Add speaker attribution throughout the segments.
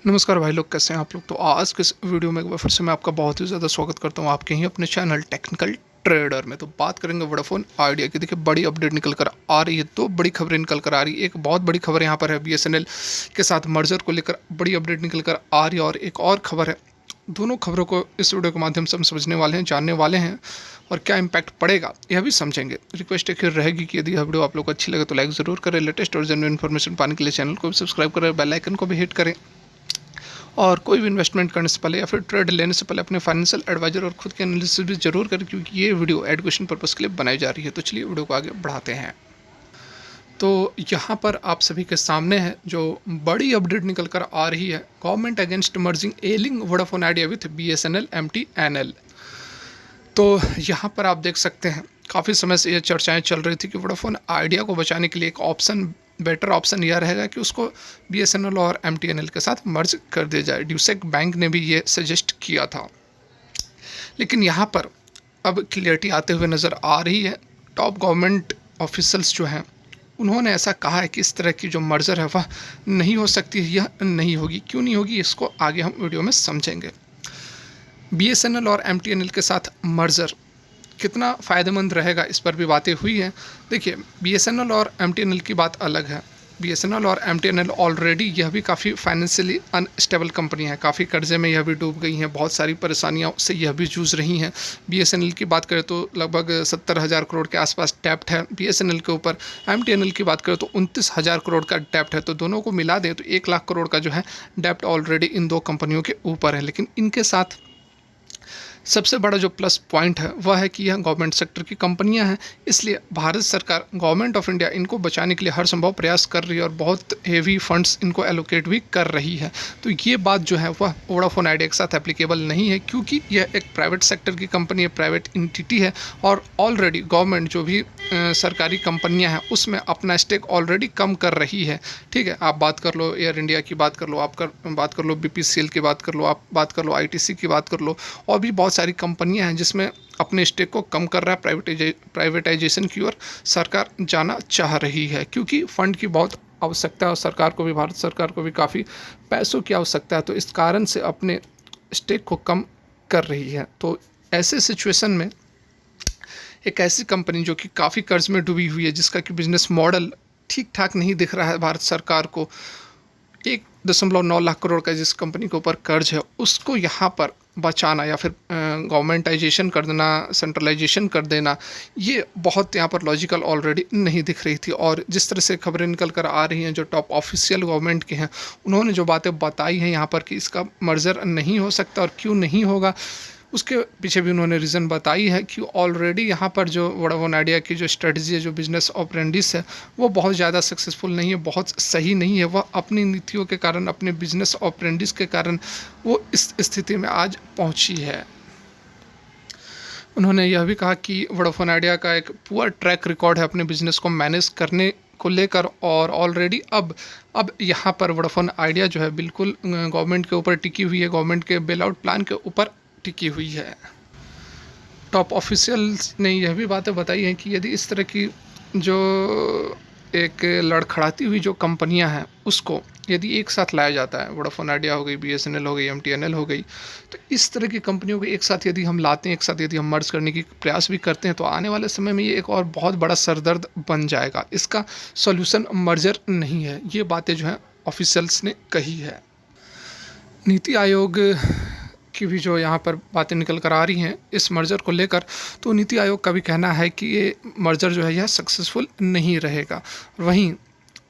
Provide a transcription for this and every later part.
Speaker 1: नमस्कार भाई लोग, कैसे हैं आप लोग। तो आज के इस वीडियो में एक बार फिर से मैं आपका बहुत ही ज़्यादा स्वागत करता हूं आपके ही अपने चैनल टेक्निकल ट्रेडर में। तो बात करेंगे वोडाफोन आइडिया की। देखिए, बड़ी अपडेट निकल कर आ रही है, दो बड़ी खबरें निकल कर आ रही है। एक बहुत बड़ी खबर यहाँ पर है बीएसएनएल के साथ मर्जर को लेकर बड़ी अपडेट निकल कर आ रही है, और एक और खबर है। दोनों खबरों को इस वीडियो के माध्यम से हम समझने वाले हैं, जानने वाले हैं, और क्या इम्पैक्ट पड़ेगा यह भी समझेंगे। रिक्वेस्ट एक रहेगी कि यदि यह वीडियो आप लोग को अच्छी लगे तो लाइक ज़रूर करें। लेटेस्ट और जेन्युइन इन्फॉर्मेशन पाने के लिए चैनल को भी सब्सक्राइब करें, बेल आइकन को भी हिट करें, और कोई भी इन्वेस्टमेंट करने से पहले या फिर ट्रेड लेने से पहले अपने फाइनेंशियल एडवाइजर और खुद के एनालिसिस भी जरूर करें, क्योंकि ये वीडियो एजुकेशन पर्पज़ के लिए बनाई जा रही है। तो चलिए वीडियो को आगे बढ़ाते हैं। तो यहाँ पर आप सभी के सामने है जो बड़ी अपडेट निकल कर आ रही है। Government against merging ailing Vodafone Idea with BSNL MTNL. तो यहाँ पर आप देख सकते हैं, काफ़ी समय से ये चर्चाएं चल रही थी कि वोडाफोन आइडिया को बचाने के लिए एक बेटर ऑप्शन यह रहेगा कि उसको बीएसएनएल और एमटीएनएल के साथ मर्ज कर दिया जाए। ड्यूसेक बैंक ने भी ये सजेस्ट किया था, लेकिन यहाँ पर अब क्लियरिटी आते हुए नज़र आ रही है। टॉप गवर्नमेंट ऑफिसल्स जो हैं, उन्होंने ऐसा कहा है कि इस तरह की जो मर्जर है वह नहीं हो सकती है, यह नहीं होगी। क्यों नहीं होगी, इसको आगे हम वीडियो में समझेंगे। बीएसएनएल और एमटीएनएल के साथ मर्जर कितना फ़ायदेमंद रहेगा, इस पर भी बातें हुई हैं। देखिए, बीएसएनएल और एमटीएनएल की बात अलग है। बीएसएनएल और एमटीएनएल ऑलरेडी यह भी काफ़ी फाइनेंशियली अनस्टेबल कंपनी है, काफ़ी कर्जे में यह भी डूब गई हैं, बहुत सारी परेशानियों से यह भी जूझ रही हैं। बीएसएनएल की बात करें तो लगभग 70,000 करोड़ के आसपास डेप्ट है बीएसएनएल के ऊपर। एमटीएनएल की बात करें तो 29,000 करोड़ का डेप्ट है। तो दोनों को मिला दें तो 1 लाख करोड़ का जो है डेप्ट ऑलरेडी इन दो कंपनियों के ऊपर है। लेकिन इनके साथ सबसे बड़ा जो प्लस पॉइंट है वह है कि यह गवर्नमेंट सेक्टर की कंपनियां हैं, इसलिए भारत सरकार, गवर्नमेंट ऑफ इंडिया, इनको बचाने के लिए हर संभव प्रयास कर रही है और बहुत हेवी फंड्स इनको एलोकेट भी कर रही है। तो ये बात जो है वह वोडाफोन आइडिया के साथ एप्लीकेबल नहीं है, क्योंकि यह एक प्राइवेट सेक्टर की कंपनी है, प्राइवेट इंटिटी है, और ऑलरेडी गवर्नमेंट जो भी सरकारी कंपनियां हैं उसमें अपना स्टेक ऑलरेडी कम कर रही है। ठीक है, आप बात कर लो एयर इंडिया की, बात कर लो, आप बात कर लो बीपीसीएल की, बात कर लो, आप बात कर लो आईटीसी की, बात कर लो, और भी बहुत सारी कंपनियां हैं जिसमें अपने स्टेक को कम कर रहा है। प्राइवेटाइजेशन की ओर सरकार जाना चाह रही है, क्योंकि फंड की बहुत आवश्यकता है और सरकार को भी, भारत सरकार को भी काफ़ी पैसों की आवश्यकता है। तो इस कारण से अपने स्टेक को कम कर रही है। तो ऐसे सिचुएशन में एक ऐसी कंपनी जो कि काफ़ी कर्ज में डूबी हुई है, जिसका कि बिजनेस मॉडल ठीक ठाक नहीं दिख रहा है भारत सरकार को, 1.9 लाख करोड़ का जिस कंपनी के ऊपर कर्ज है, उसको यहाँ पर बचाना या फिर गवर्नमेंटाइजेशन कर देना, सेंट्रलाइजेशन कर देना, ये बहुत यहाँ पर लॉजिकल ऑलरेडी नहीं दिख रही थी। और जिस तरह से खबरें निकल कर आ रही हैं, जो टॉप ऑफिशियल गवर्नमेंट के हैं, उन्होंने जो बातें बताई हैं यहाँ पर कि इसका मर्जर नहीं हो सकता और क्यों नहीं होगा, उसके पीछे भी उन्होंने रीज़न बताई है कि ऑलरेडी यहाँ पर जो वोडाफोन आइडिया की जो स्ट्रेटजी है, जो बिजनेस ऑपरेंडिस है, वो बहुत ज़्यादा सक्सेसफुल नहीं है, बहुत सही नहीं है। वह अपनी नीतियों के कारण, अपने बिजनेस ऑपरेंडिस के कारण वो इस स्थिति में आज पहुँची है। उन्होंने यह भी कहा कि वोडाफोन आइडिया का एक पुअर ट्रैक रिकॉर्ड है अपने बिजनेस को मैनेज करने को लेकर, और ऑलरेडी अब यहाँ पर वोडाफोन आइडिया जो है बिल्कुल गवर्नमेंट के ऊपर टिकी हुई है, गवर्नमेंट के बेल आउट प्लान के ऊपर टिकी हुई है। टॉप ऑफिशियल्स ने यह भी बातें बताई हैं कि यदि इस तरह की जो एक लड़खड़ाती हुई जो कंपनियां हैं, उसको यदि एक साथ लाया जाता है, वोडाफोन आइडिया हो गई, बीएसएनएल हो गई, एमटीएनएल हो गई, तो इस तरह की कंपनियों को एक साथ यदि हम लाते हैं, एक साथ यदि हम मर्ज करने की प्रयास भी करते हैं, तो आने वाले समय में ये एक और बहुत बड़ा सरदर्द बन जाएगा। इसका सॉल्यूशन मर्जर नहीं है। ये बातें जो हैं ऑफिशियल्स ने कही है। नीति आयोग की भी जो यहाँ पर बातें निकल कर आ रही हैं इस मर्जर को लेकर, तो नीति आयोग का भी कहना है कि ये मर्जर जो है यह सक्सेसफुल नहीं रहेगा। वहीं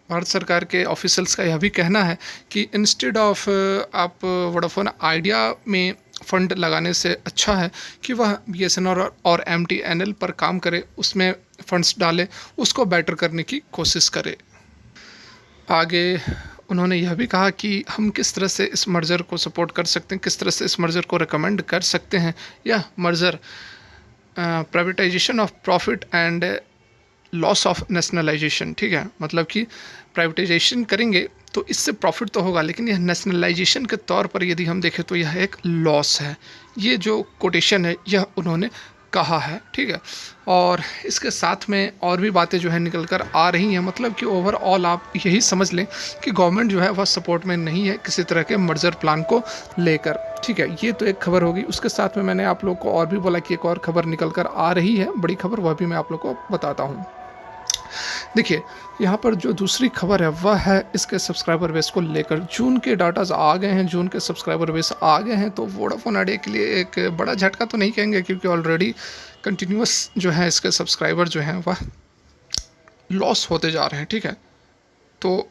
Speaker 1: भारत सरकार के ऑफिशियल्स का यह भी कहना है कि इंस्टेड ऑफ आप वोडाफोन आइडिया में फ़ंड लगाने से अच्छा है कि वह बीएसएनएल और एमटीएनएल पर काम करे, उसमें फंड्स डाले, उसको बेटर करने की कोशिश करे। आगे उन्होंने यह भी कहा कि हम किस तरह से इस मर्जर को सपोर्ट कर सकते हैं, किस तरह से इस मर्जर को रिकमेंड कर सकते हैं। यह merger privatisation of profit and loss of nationalisation, ठीक है, मतलब कि प्राइवेटाइजेशन करेंगे तो इससे प्रॉफिट तो होगा, लेकिन यह नेशनलाइजेशन के तौर पर यदि हम देखें तो यह एक लॉस है। ये जो कोटेशन है यह उन्होंने कहा है, ठीक है। और इसके साथ में और भी बातें जो है निकल कर आ रही हैं, मतलब कि ओवरऑल आप यही समझ लें कि गवर्नमेंट जो है वह सपोर्ट में नहीं है किसी तरह के मर्जर प्लान को लेकर, ठीक है। ये तो एक खबर होगी। उसके साथ में मैंने आप लोग को और भी बोला कि एक और खबर निकल कर आ रही है, बड़ी खबर, वह भी मैं आप लोग को बताता हूँ। देखिए, यहाँ पर जो दूसरी खबर है वह है इसके सब्सक्राइबर बेस को लेकर। जून के डाटाज आ गए हैं, जून के सब्सक्राइबर बेस आ गए हैं, तो वोडाफोन आइडिया के लिए एक बड़ा झटका तो नहीं कहेंगे, क्योंकि ऑलरेडी कंटिन्यूस जो है इसके सब्सक्राइबर जो हैं वह लॉस होते जा रहे हैं, ठीक है। तो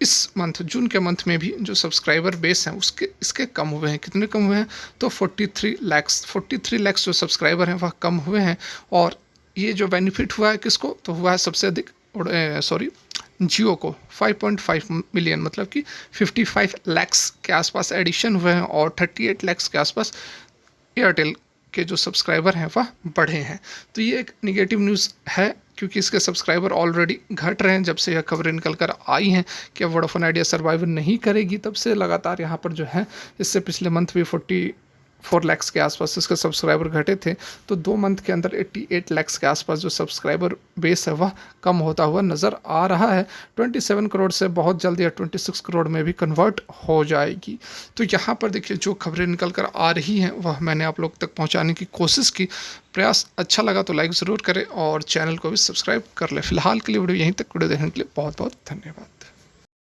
Speaker 1: इस मंथ, जून के मंथ में भी जो सब्सक्राइबर बेस हैं उसके इसके कम हुए हैं। कितने कम हुए हैं? तो 43 लाख जो सब्सक्राइबर हैं वह कम हुए हैं। और ये जो बेनिफिट हुआ है किसको? तो हुआ है सबसे अधिक जियो को 5.5 मिलियन, मतलब कि 55 लैक्स के आसपास एडिशन हुए हैं, और 38 लैक्स के आसपास एयरटेल के जो सब्सक्राइबर हैं वह बढ़े हैं। तो ये एक निगेटिव न्यूज़ है, क्योंकि इसके सब्सक्राइबर ऑलरेडी घट रहे हैं। जब से यह खबरें निकल कर आई हैं कि अब वोडाफोन आइडिया सर्वाइव नहीं करेगी, तब से लगातार यहाँ पर जो है, इससे पिछले मंथ भी 44 लैक्स के आसपास इसके सब्सक्राइबर घटे थे। तो 2 मंथ के अंदर 88 लैक्स के आसपास जो सब्सक्राइबर बेस है वह कम होता हुआ नज़र आ रहा है। 27 करोड़ से बहुत जल्द या 26 करोड़ में भी कन्वर्ट हो जाएगी। तो यहाँ पर देखिए, जो खबरें निकल कर आ रही हैं वह मैंने आप लोग तक पहुँचाने की कोशिश की। प्रयास अच्छा लगा तो लाइक ज़रूर करें और चैनल को भी सब्सक्राइब कर लें। फिलहाल के लिए वीडियो यहीं तक, वीडियो देखने के लिए बहुत बहुत धन्यवाद।